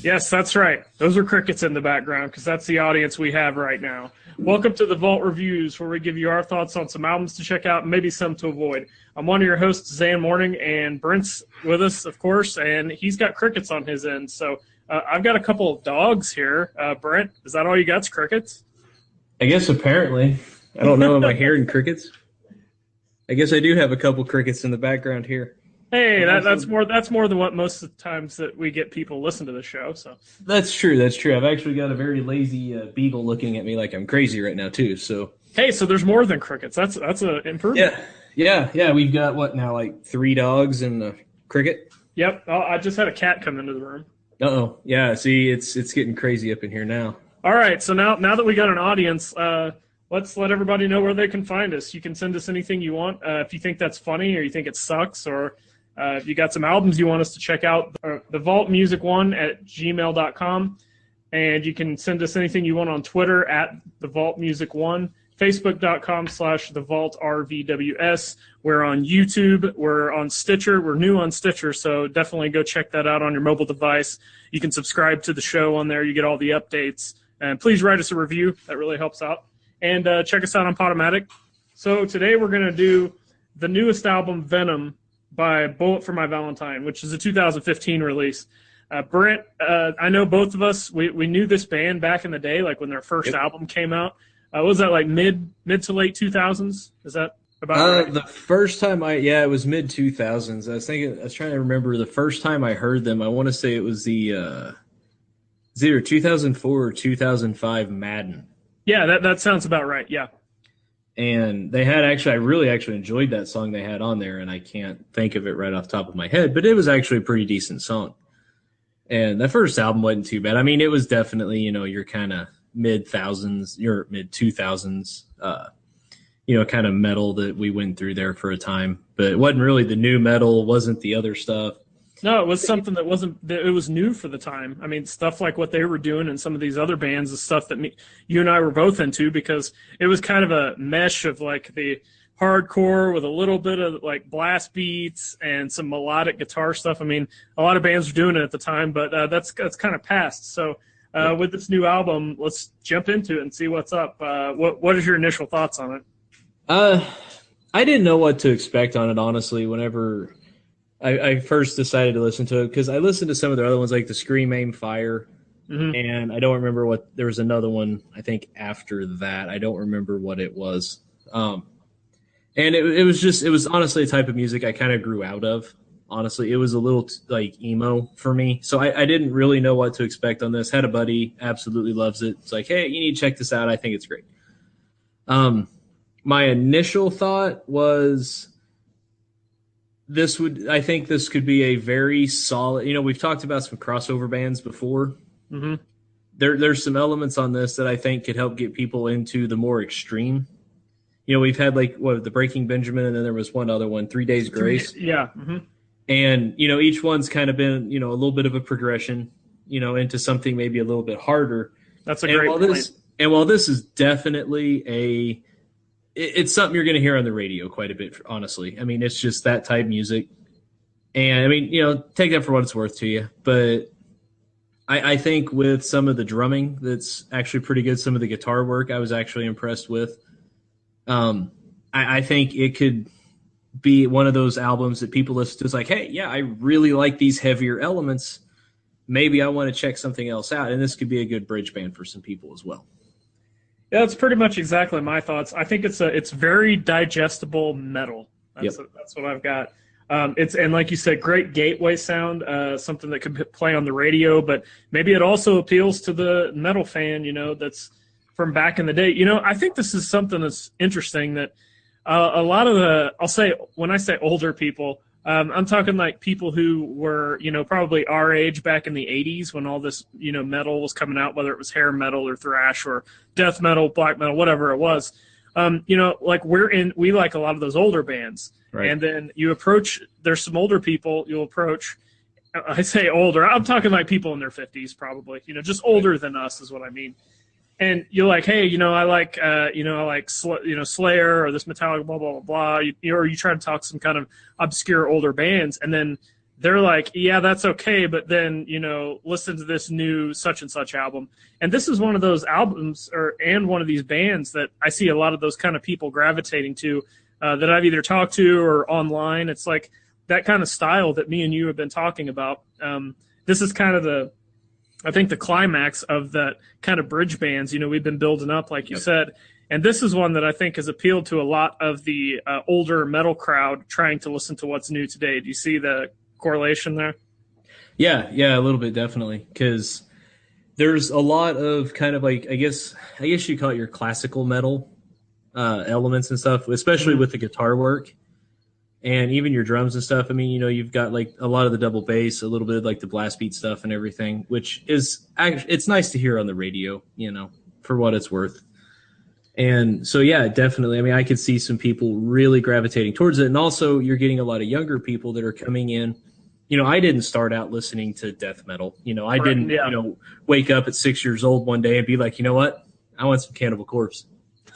Yes, that's right. Those are crickets in the background because that's the audience we have right now. Welcome to the Vault Reviews, where we give you our thoughts on some albums to check out and maybe some to avoid. I'm one of your hosts, Zan Morning, and Brent's with us, of course, and he's got crickets on his end. So I've got a couple of dogs here. Brent, is that all you got's crickets? I guess apparently. I don't know. Am I hearing crickets? I guess I do have a couple crickets in the background here. Hey, that's more than what most of the times that we get people listen to the show. So That's true. That's true. I've actually got a very lazy beagle looking at me like I'm crazy right now too. So hey, so there's more than crickets. That's an improvement. yeah. We've got what now, like 3 dogs and a cricket. Yep. Oh, I just had a cat come into the room. Yeah. See, it's getting crazy up in here now. All right. So now that we got an audience, let's let everybody know where they can find us. You can send us anything you want. If you think that's funny or you think it sucks, or if you got some albums you want us to check out, the Vault Music 1 at gmail.com. And you can send us anything you want on Twitter at the Vault Music 1, Facebook.com/the Vault RVWS. We're on YouTube. We're on Stitcher. We're new on Stitcher, so definitely go check that out on your mobile device. You can subscribe to the show on there. You get all the updates. And please write us a review. That really helps out. And check us out on Podomatic. So today we're going to do the newest album, Venom, by Bullet for My Valentine, which is a 2015 release. Brent, I know both of us, we knew this band back in the day, like when their first album came out. What was that, like mid to late 2000s? Is that about right? The first time it was mid 2000s. I was trying to remember the first time I heard them. I want to say it was it's either 2004 or 2005 Madden. Yeah, that sounds about right. Yeah. And they had I really enjoyed that song they had on there, and I can't think of it right off the top of my head, but it was actually a pretty decent song. And that first album wasn't too bad. I mean, it was definitely, your kind of mid 2000s, kind of metal that we went through there for a time. But it wasn't really the new metal, wasn't the other stuff. No, it was something it was new for the time. I mean, stuff like what they were doing and some of these other bands is stuff that you and I were both into, because it was kind of a mesh of like the hardcore with a little bit of like blast beats and some melodic guitar stuff. I mean, a lot of bands were doing it at the time, but that's kind of past. So with this new album, let's jump into it and see what's up. What is your initial thoughts on it? I didn't know what to expect on it, honestly, whenever I first decided to listen to it, because I listened to some of their other ones, like the Scream, Aim, Fire, and I don't remember there was another one, I think, after that. I don't remember what it was. And it was honestly a type of music I kind of grew out of. Honestly, it was a little like emo for me, so I didn't really know what to expect on this. Had a buddy, absolutely loves it. It's like, hey, you need to check this out. I think it's great. My initial thought was, I think this could be a very solid, we've talked about some crossover bands before. Mm-hmm. There's some elements on this that I think could help get people into the more extreme. We've had the Breaking Benjamin, and then there was one other one, 3 Days Grace. Yeah. Mm-hmm. And, each one's kind of been, a little bit of a progression, into something maybe a little bit harder. That's a great point. While this is definitely it's something you're going to hear on the radio quite a bit, honestly. I mean, it's just that type of music. And, I mean, take that for what it's worth to you. But I think with some of the drumming, that's actually pretty good. Some of the guitar work I was actually impressed with. I think it could be one of those albums that people listen to. It's like, hey, yeah, I really like these heavier elements. Maybe I want to check something else out. And this could be a good bridge band for some people as well. Yeah, that's pretty much exactly my thoughts. I think it's very digestible metal. That's what I've got. And like you said, great gateway sound, something that could play on the radio, but maybe it also appeals to the metal fan, that's from back in the day. I think this is something that's interesting, that a lot of when I say older people, I'm talking like people who were, probably our age back in the 80s when all this, metal was coming out, whether it was hair metal or thrash or death metal, black metal, whatever it was. Like we like a lot of those older bands. Right. And then there's some older people you'll approach. I say older, I'm talking like people in their 50s probably, just older than us is what I mean. And you're like, hey, I like Slayer or this Metallica, blah, blah, blah, blah. Or you try to talk some kind of obscure older bands, and then they're like, yeah, that's okay, but then, listen to this new such and such album. And this is one of those albums and one of these bands that I see a lot of those kind of people gravitating to that I've either talked to or online. It's like that kind of style that me and you have been talking about. This is kind of I think the climax of that kind of bridge bands, we've been building up, like you said. And this is one that I think has appealed to a lot of the older metal crowd trying to listen to what's new today. Do you see the correlation there? Yeah, a little bit, definitely, because there's a lot of kind of like I guess you call it your classical metal elements and stuff, especially with the guitar work and even your drums and stuff. I mean, you've got like a lot of the double bass, a little bit of like the blast beat stuff and everything, which is actually it's nice to hear on the radio, for what it's worth. And so, yeah, definitely. I mean, I could see some people really gravitating towards it, and also you're getting a lot of younger people that are coming in. I didn't start out listening to death metal. I didn't, wake up at 6 years old one day and be like, you know what? I want some Cannibal Corpse.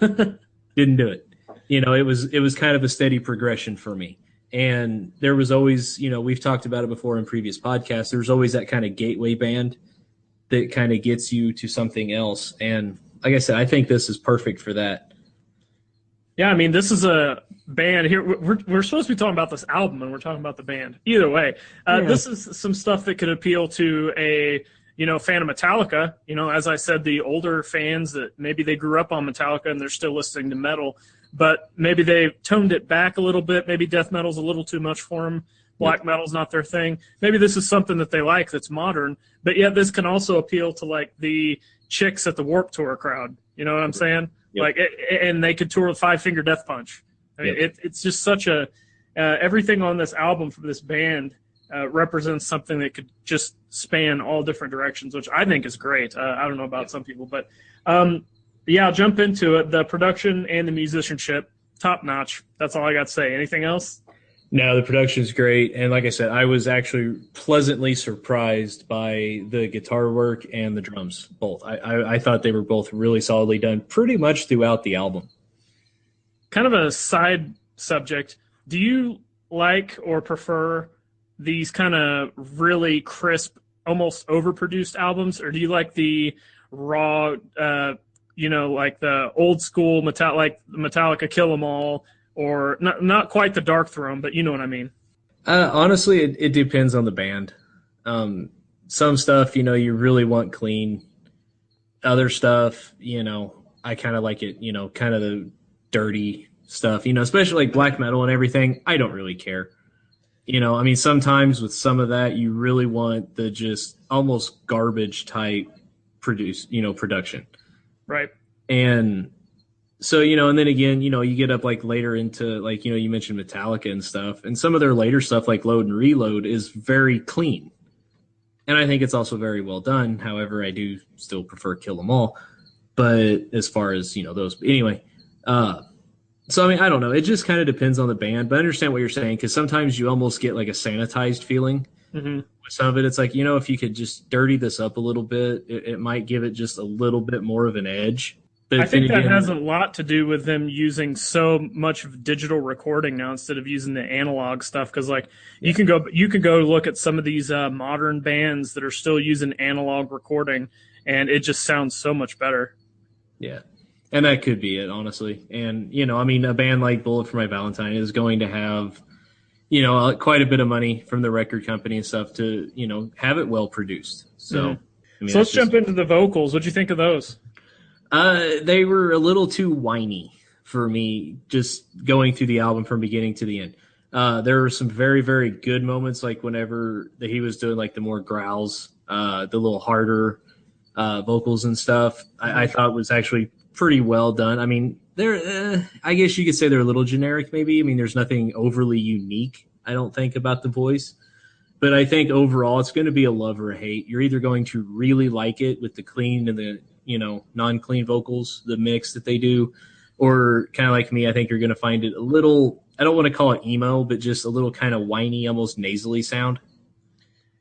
Didn't do it. It was kind of a steady progression for me. And there was always, we've talked about it before in previous podcasts. There's always that kind of gateway band that kind of gets you to something else. And like I said, I think this is perfect for that. Yeah, I mean, this is a band here. We're supposed to be talking about this album, and we're talking about the band. Either way, this is some stuff that could appeal to a fan of Metallica. As I said, the older fans that maybe they grew up on Metallica and they're still listening to metal, but maybe they toned it back a little bit. Maybe death metal's a little too much for them. Black metal's not their thing. Maybe this is something that they like that's modern, but yet this can also appeal to like the chicks at the Warped Tour crowd. You know what I'm saying? Yep. And they could tour with Five Finger Death Punch. I mean, it's just such a everything on this album from this band represents something that could just span all different directions, which I think is great. I don't know about some people, but I'll jump into it. The production and the musicianship, top notch. That's all I got to say. Anything else? No, the production's great. And like I said, I was actually pleasantly surprised by the guitar work and the drums, both. I thought they were both really solidly done pretty much throughout the album. Kind of a side subject. Do you like or prefer these kind of really crisp, almost overproduced albums? Or do you like the raw, like the old school Metallica Kill 'Em All? Or not quite the Dark Throne, but you know what I mean. Honestly, it depends on the band. Some stuff, you really want clean. Other stuff, I kind of like it, kind of the dirty stuff, especially like black metal and everything. I don't really care. I mean, sometimes with some of that, you really want the just almost garbage type production. Right. And so, and then again, you get up like later into like, you mentioned Metallica and stuff, and some of their later stuff like Load and Reload is very clean. And I think it's also very well done. However, I do still prefer Kill 'Em All. But as far as, those, anyway, so I mean, I don't know. It just kind of depends on the band, but I understand what you're saying, because sometimes you almost get like a sanitized feeling. Mm-hmm. With some of it, it's like, if you could just dirty this up a little bit, it might give it just a little bit more of an edge. But I think that has a lot to do with them using so much of digital recording now instead of using the analog stuff. Because you can go look at some of these modern bands that are still using analog recording, and it just sounds so much better. Yeah, and that could be it, honestly. And I mean, a band like Bullet for My Valentine is going to have quite a bit of money from the record company and stuff to have it well produced. So, mm-hmm. I mean, so let's jump into the vocals. What'd you think of those? They were a little too whiny for me, just going through the album from beginning to the end. There were some very, very good moments, like whenever he was doing like the more growls, the little harder vocals and stuff. I thought was actually pretty well done. I mean, I guess you could say they're a little generic, maybe. I mean, there's nothing overly unique, I don't think, about the voice. But I think overall it's going to be a love or a hate. You're either going to really like it with the clean and the non-clean vocals, the mix that they do, or kind of like me, I think you're going to find it a little, I don't want to call it emo, but just a little kind of whiny, almost nasally sound.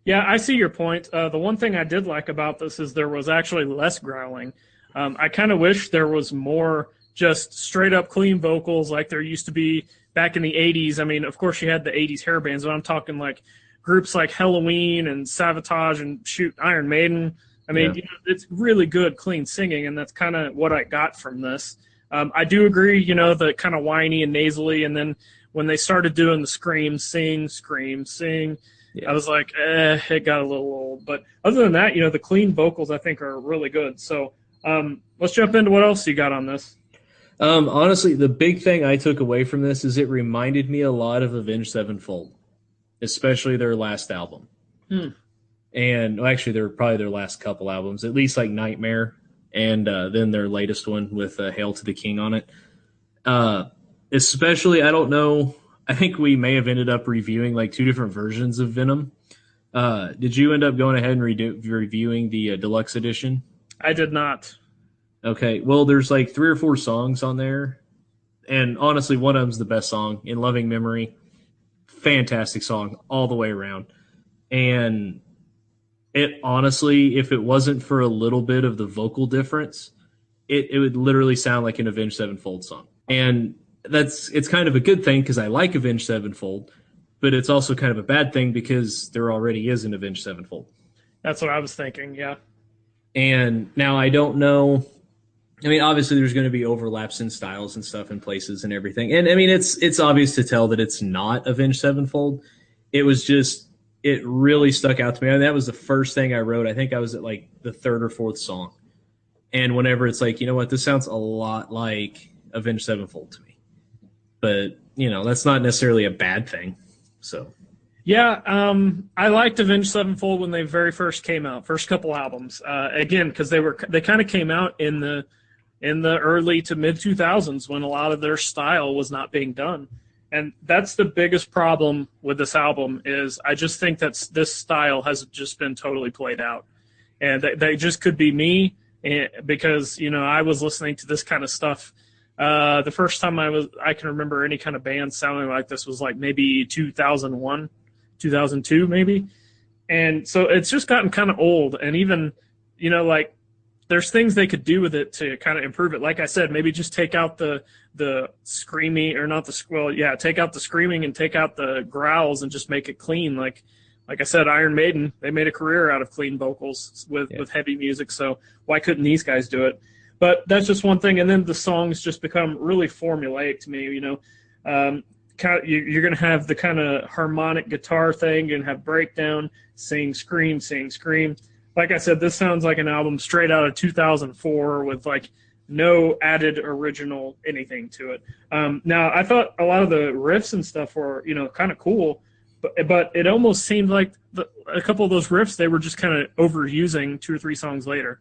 Yeah, I see your point. The one thing I did like about this is there was actually less growling. I kind of wish there was more just straight up clean vocals like there used to be back in the 80s. I mean, of course you had the 80s hair bands, but I'm talking like groups like Halloween and Savatage and shoot Iron Maiden. I mean, it's really good, clean singing, and that's kind of what I got from this. I do agree, the kind of whiny and nasally, and then when they started doing the scream, sing, I was like, it got a little old. But other than that, the clean vocals I think are really good. So let's jump into what else you got on this. Honestly, the big thing I took away from this is it reminded me a lot of Avenged Sevenfold, especially their last album. And actually, they're probably their last couple albums, at least like Nightmare, and then their latest one with Hail to the King on it. Especially, I don't know, I think we may have ended up reviewing like 2 different versions of Venom. Did you end up going ahead and reviewing the deluxe edition? I did not. Okay, well, there's like 3 or 4 songs on there, and honestly, one of them's the best song, In Loving Memory. Fantastic song all the way around. And it honestly, if it wasn't for a little bit of the vocal difference, it would literally sound like an Avenged Sevenfold song. And it's kind of a good thing because I like Avenged Sevenfold, but it's also kind of a bad thing because there already is an Avenged Sevenfold. That's what I was thinking, yeah. And now I don't know. I mean, obviously there's going to be overlaps in styles and stuff in places and everything. And I mean, it's obvious to tell that it's not Avenged Sevenfold. It was just, it really stuck out to me. And that was the first thing I wrote. I think I was at like the 3rd or 4th song. And whenever it's like, you know what, this sounds a lot like Avenged Sevenfold to me. But, that's not necessarily a bad thing. So. Yeah, I liked Avenged Sevenfold when they very first came out, first couple albums. Again, because they kind of came out in the early to mid 2000s when a lot of their style was not being done, and that's the biggest problem with this album. Is I just think that this style has just been totally played out, and they just could be me, because I was listening to this kind of stuff. The first time I can remember any kind of band sounding like this was like maybe 2001. 2002 maybe, and so it's just gotten kind of old, and even like there's things they could do with it to kind of improve it. Like I said, maybe just take out the screaming, or not take out the screaming and take out the growls and just make it clean. Like I said, Iron Maiden, they made a career out of clean vocals with heavy music, so why couldn't these guys do it? But that's just one thing, and then the songs just become really formulaic to me. You're going to have the kind of harmonic guitar thing. You're going to have breakdown, sing, scream. Like I said, this sounds like an album straight out of 2004 with like no added original anything to it. Now, I thought a lot of the riffs and stuff were, kind of cool, but it almost seemed like a couple of those riffs, they were just kind of overusing 2 or 3 songs later.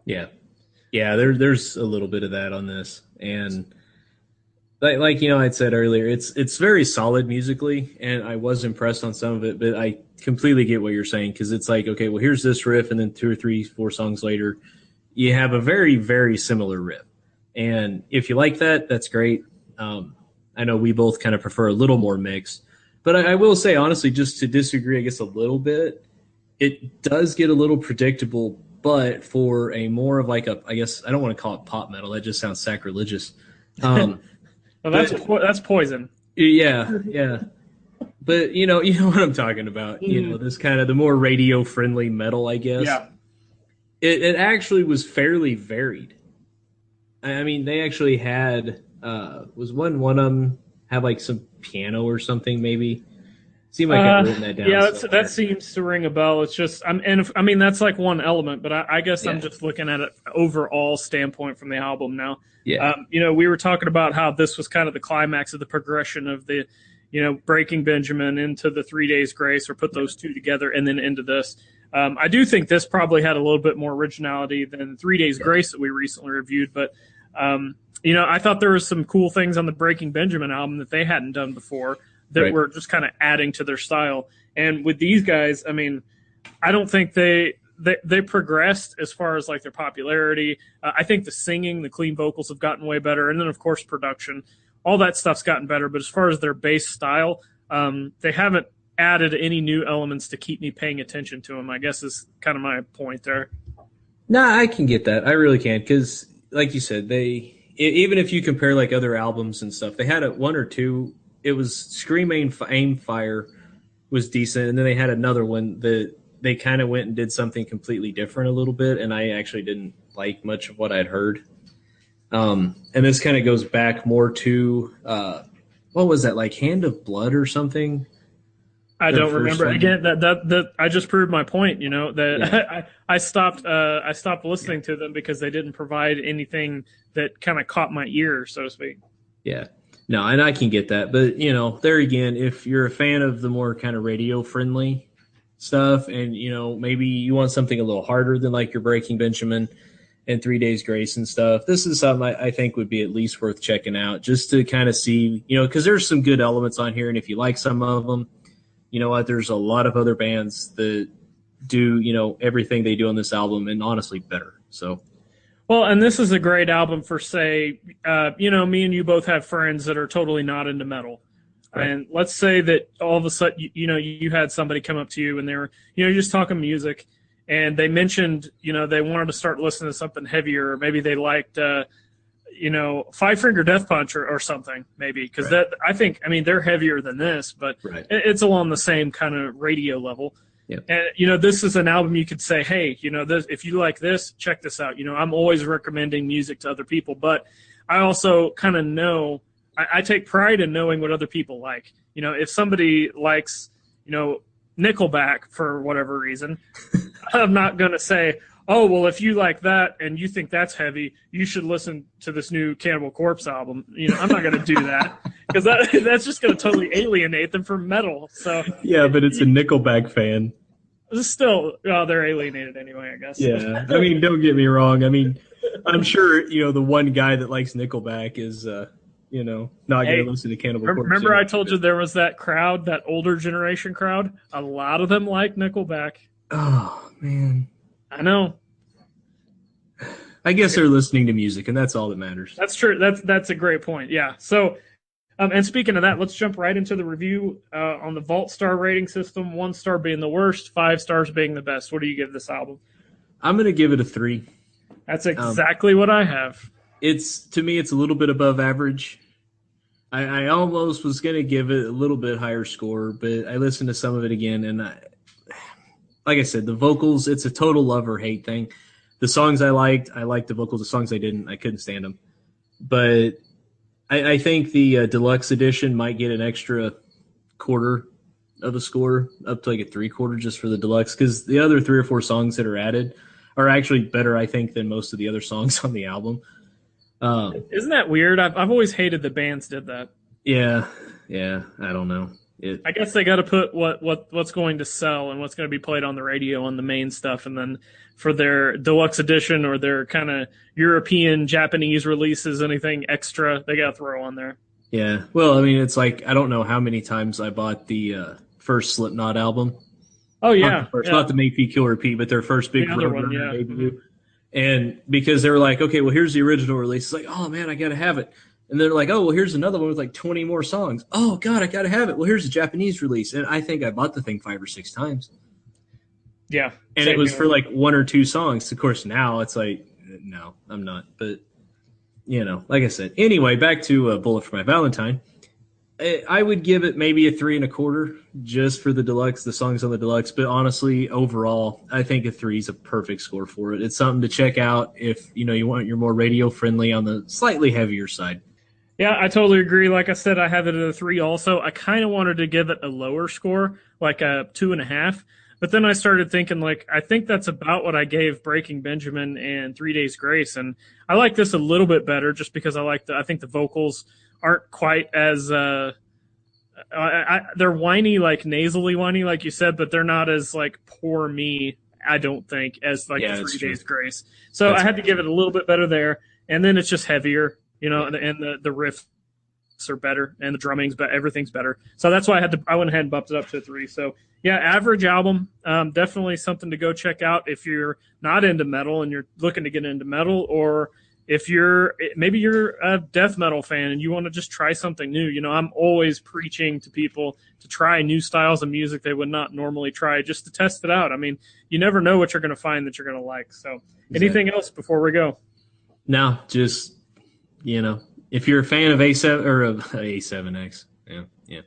Yeah. Yeah, there's a little bit of that on this. And like I'd said earlier, it's very solid musically, and I was impressed on some of it, but I completely get what you're saying, because it's like, okay, well, here's this riff, and then 2 or 3, 4 songs later, you have a very, very similar riff. And if you like that, that's great. I know we both kind of prefer a little more mix, but I will say, honestly, just to disagree, I guess, a little bit, it does get a little predictable, but for a more of like I guess I don't want to call it pop metal. That just sounds sacrilegious. Well, that's Poison. Yeah. But you know what I'm talking about. This kind of the more radio friendly metal, I guess. Yeah. It actually was fairly varied. I mean, they actually had was one of them have like some piano or something maybe. Seemed like I've written that down. Yeah, that seems to ring a bell. It's just that's like one element, but I guess I'm just looking at it overall standpoint from the album now. Yeah. We were talking about how this was kind of the climax of the progression of the, Breaking Benjamin into the 3 Days Grace, or put those two together and then into this. I do think this probably had a little bit more originality than 3 Days Grace that we recently reviewed, but I thought there were some cool things on the Breaking Benjamin album that they hadn't done before that were just kind of adding to their style. And with these guys, I mean, I don't think they progressed as far as like their popularity. I think the singing, the clean vocals have gotten way better. And then of course, production, all that stuff's gotten better. But as far as their base style, they haven't added any new elements to keep me paying attention to them, I guess is kind of my point there. Nah, I can get that. I really can. Cause like you said, even if you compare like other albums and stuff, they had one or two. It was Scream, Aim, Fire was decent, and then they had another one that they kind of went and did something completely different a little bit, and I actually didn't like much of what I'd heard. And this kind of goes back more to what was that, like Hand of Blood or something? I don't remember. One. Again, that I just proved my point. That I stopped listening to them because they didn't provide anything that kind of caught my ear, so to speak. Yeah. No, and I can get that, but there again, if you're a fan of the more kind of radio friendly stuff, and maybe you want something a little harder than like your Breaking Benjamin and 3 Days Grace and stuff, this is something I think would be at least worth checking out, just to kind of see, because there's some good elements on here, and if you like some of them, you know what, there's a lot of other bands that do everything they do on this album, and honestly better. So. Well, and this is a great album for, say, me and you both have friends that are totally not into metal. Right. And let's say that all of a sudden, you had somebody come up to you and they were, just talking music, and they mentioned, they wanted to start listening to something heavier, or maybe they liked, Five Finger Death Punch or something, maybe. Because they're heavier than this, but it's along the same kind of radio level. Yep. And, this is an album you could say, hey, this, if you like this, check this out. I'm always recommending music to other people, but I also kind of know, I take pride in knowing what other people like. If somebody likes, Nickelback for whatever reason, I'm not going to say, oh, well, if you like that and you think that's heavy, you should listen to this new Cannibal Corpse album. I'm not going to do that, because that's just going to totally alienate them from metal. So yeah, but it's a Nickelback fan. Still, they're alienated anyway, I guess. Yeah, I mean, don't get me wrong. I mean, I'm sure the one guy that likes Nickelback is not going to listen to Cannibal Corpse. Remember, I told you there was that crowd, that older generation crowd. A lot of them like Nickelback. Oh man. I know. I guess they're listening to music, and that's all that matters. That's true. That's a great point. Yeah. So, and speaking of that, let's jump right into the review on the Vault Star rating system. 1 star being the worst, 5 stars being the best. What do you give this album? I'm going to give it a 3. That's exactly what I have. To me, it's a little bit above average. I almost was going to give it a little bit higher score, but I listened to some of it again, and like I said, the vocals, it's a total love or hate thing. The songs I liked the vocals. The songs I didn't, I couldn't stand them. But I think the deluxe edition might get an extra quarter of a score, up to like a 3/4 just for the deluxe, because the other 3 or 4 songs that are added are actually better, I think, than most of the other songs on the album. Isn't that weird? I've always hated the bands did that. Yeah, I don't know. I guess they got to put what's going to sell and what's going to be played on the radio on the main stuff, and then for their deluxe edition or their kind of European, Japanese releases, anything extra they got to throw on there. Yeah, well, I mean, it's like I don't know how many times I bought the first Slipknot album. Oh yeah, not the Make Me Kill Repeat, but their first big one, yeah. debut. Mm-hmm. And because they were like, okay, well, here's the original release. It's like, oh man, I got to have it. And they're like, oh, well, here's another one with like 20 more songs. Oh, God, I got to have it. Well, here's the Japanese release. And I think I bought the thing 5 or 6 times. Yeah. And it was for like 1 or 2 songs. Of course, now it's like, no, I'm not. But, like I said. Anyway, back to Bullet for My Valentine. I would give it maybe a 3.25 just for the songs on the deluxe. But honestly, overall, I think a 3 is a perfect score for it. It's something to check out if, you want your more radio friendly on the slightly heavier side. Yeah, I totally agree. Like I said, I have it at a 3 also. I kind of wanted to give it a lower score, like a 2.5. But then I started thinking, I think that's about what I gave Breaking Benjamin and 3 Days Grace. And I like this a little bit better just because I think the vocals aren't quite as they're whiny, like nasally whiny, like you said, but they're not as poor me, I don't think, as 3 Days Grace. So I had to give it a little bit better there. And then it's just heavier. And the riffs are better, and the drumming's better, everything's better. So that's why I went ahead and bumped it up to a 3. So yeah, average album, definitely something to go check out if you're not into metal and you're looking to get into metal, or if maybe you're a death metal fan and you want to just try something new. I'm always preaching to people to try new styles of music they would not normally try, just to test it out. I mean, you never know what you're going to find that you're going to like. So anything else before we go? No, just if you're a fan of A7 or of A7X, Yeah.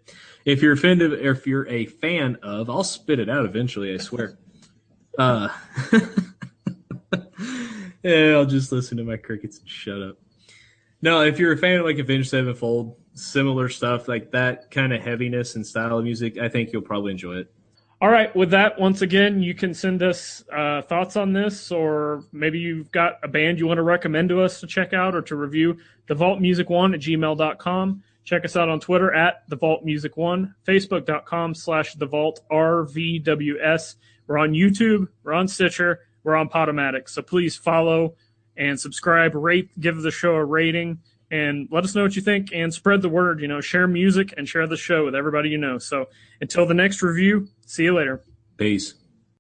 If you're offended, or if you're a fan of, I'll spit it out eventually, I swear. Uh, yeah, I'll just listen to my crickets and shut up. No, if you're a fan of like Avenged Sevenfold, similar stuff, like that kind of heaviness and style of music, I think you'll probably enjoy it. All right, with that, once again, you can send us thoughts on this, or maybe you've got a band you want to recommend to us to check out or to review. TheVaultMusic1 at gmail.com. Check us out on Twitter at TheVaultMusic1, Facebook.com/TheVaultRVWS. We're on YouTube, we're on Stitcher, we're on Podomatic. So please follow and subscribe, rate, give the show a rating, and let us know what you think and spread the word. Share music and share the show with everybody you know. So until the next review, see you later. Peace.